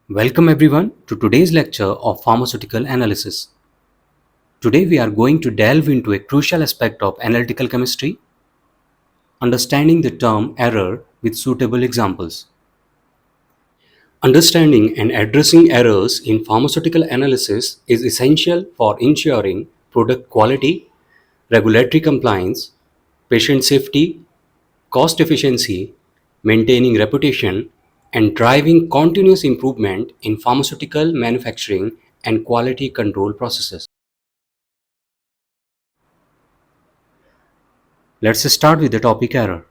Welcome everyone to today's lecture of Pharmaceutical Analysis. Today we are going to delve into a crucial aspect of analytical chemistry, understanding the term error with suitable examples. Understanding and addressing errors in pharmaceutical analysis is essential for ensuring product quality, regulatory compliance, patient safety, cost efficiency, maintaining reputation, and driving continuous improvement in pharmaceutical manufacturing and quality control processes. Let's start with the topic error.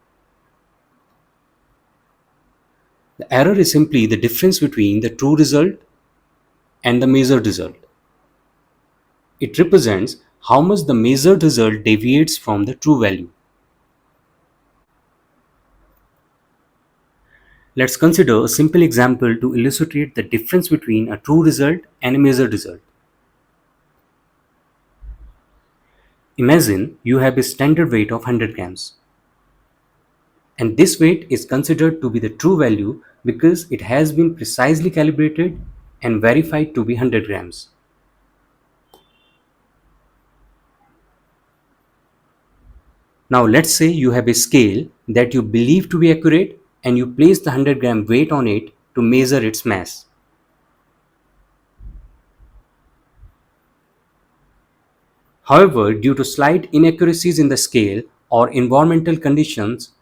The error is simply the difference between the true result and the measured result. It represents how much the measured result deviates from the true value. Let's consider a simple example to illustrate the difference between a true result and a measured result. Imagine you have a standard weight of 100 grams. And this weight is considered to be the true value because it has been precisely calibrated and verified to be 100 grams. Now let's say you have a scale that you believe to be accurate and you place the 100-gram weight on it to measure its mass. However, due to slight inaccuracies in the scale or environmental conditions,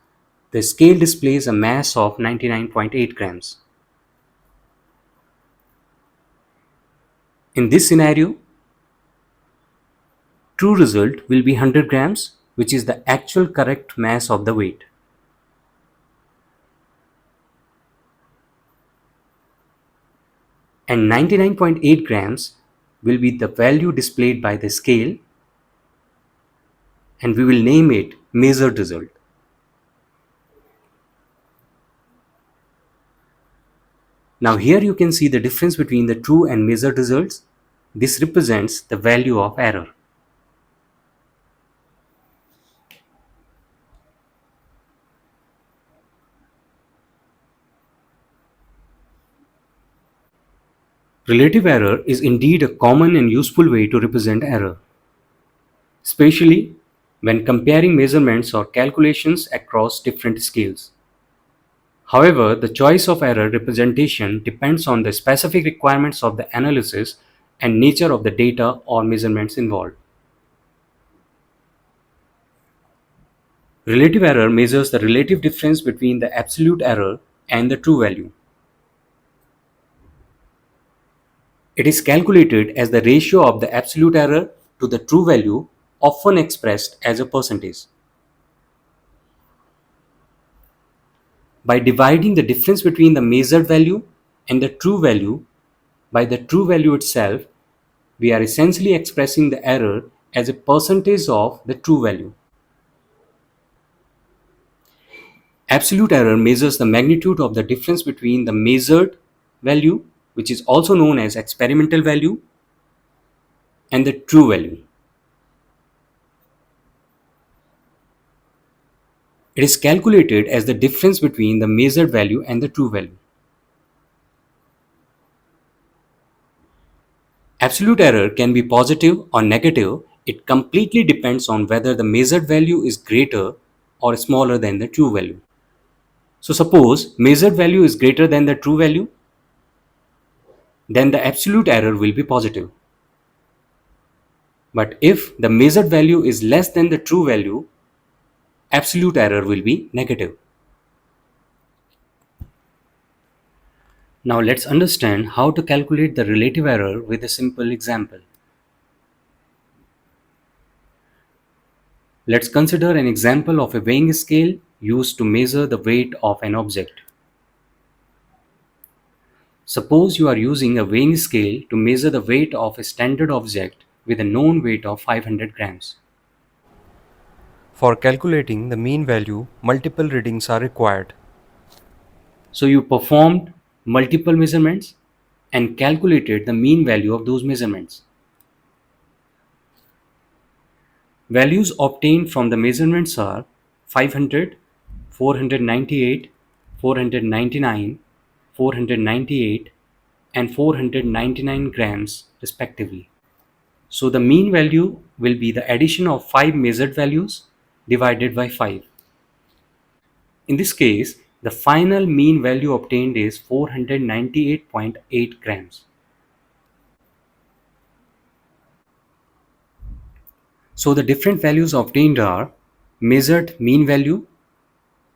the scale displays a mass of 99.8 grams. In this scenario, true result will be 100 grams, which is the actual correct mass of the weight. And 99.8 grams will be the value displayed by the scale, and we will name it measured result. Now here you can see the difference between the true and measured results. This represents the value of error. Relative error is indeed a common and useful way to represent error, especially when comparing measurements or calculations across different scales. However, the choice of error representation depends on the specific requirements of the analysis and nature of the data or measurements involved. Relative error measures the relative difference between the absolute error and the true value. It is calculated as the ratio of the absolute error to the true value, often expressed as a percentage. By dividing the difference between the measured value and the true value by the true value itself, we are essentially expressing the error as a percentage of the true value. Absolute error measures the magnitude of the difference between the measured value, which is also known as experimental value, and the true value. It is calculated as the difference between the measured value and the true value. Absolute error can be positive or negative. It completely depends on whether the measured value is greater or smaller than the true value. So suppose measured value is greater than the true value, then the absolute error will be positive. But if the measured value is less than the true value, absolute error will be negative. Now let's understand how to calculate the relative error with a simple example. Let's consider an example of a weighing scale used to measure the weight of an object. Suppose you are using a weighing scale to measure the weight of a standard object with a known weight of 500 grams. For calculating the mean value, multiple readings are required. So you performed multiple measurements and calculated the mean value of those measurements. Values obtained from the measurements are 500, 498, 499, 498, and 499 grams respectively. So the mean value will be the addition of 5 measured values divided by 5. In this case, the final mean value obtained is 498.8 grams. So the different values obtained are measured mean value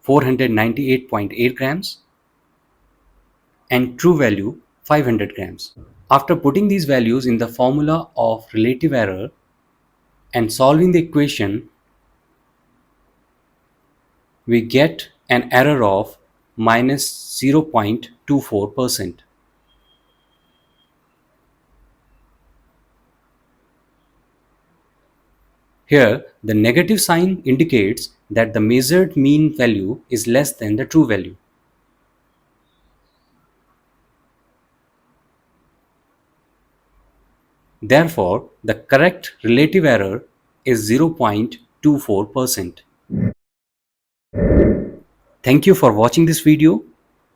498.8 grams and true value 500 grams. After putting these values in the formula of relative error and solving the equation, we get an error of minus 0.24%. Here, the negative sign indicates that the measured mean value is less than the true value. Therefore, the correct relative error is 0.24%. Thank you for watching this video.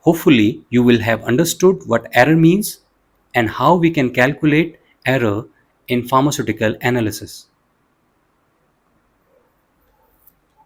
Hopefully, you will have understood what error means and how we can calculate error in pharmaceutical analysis.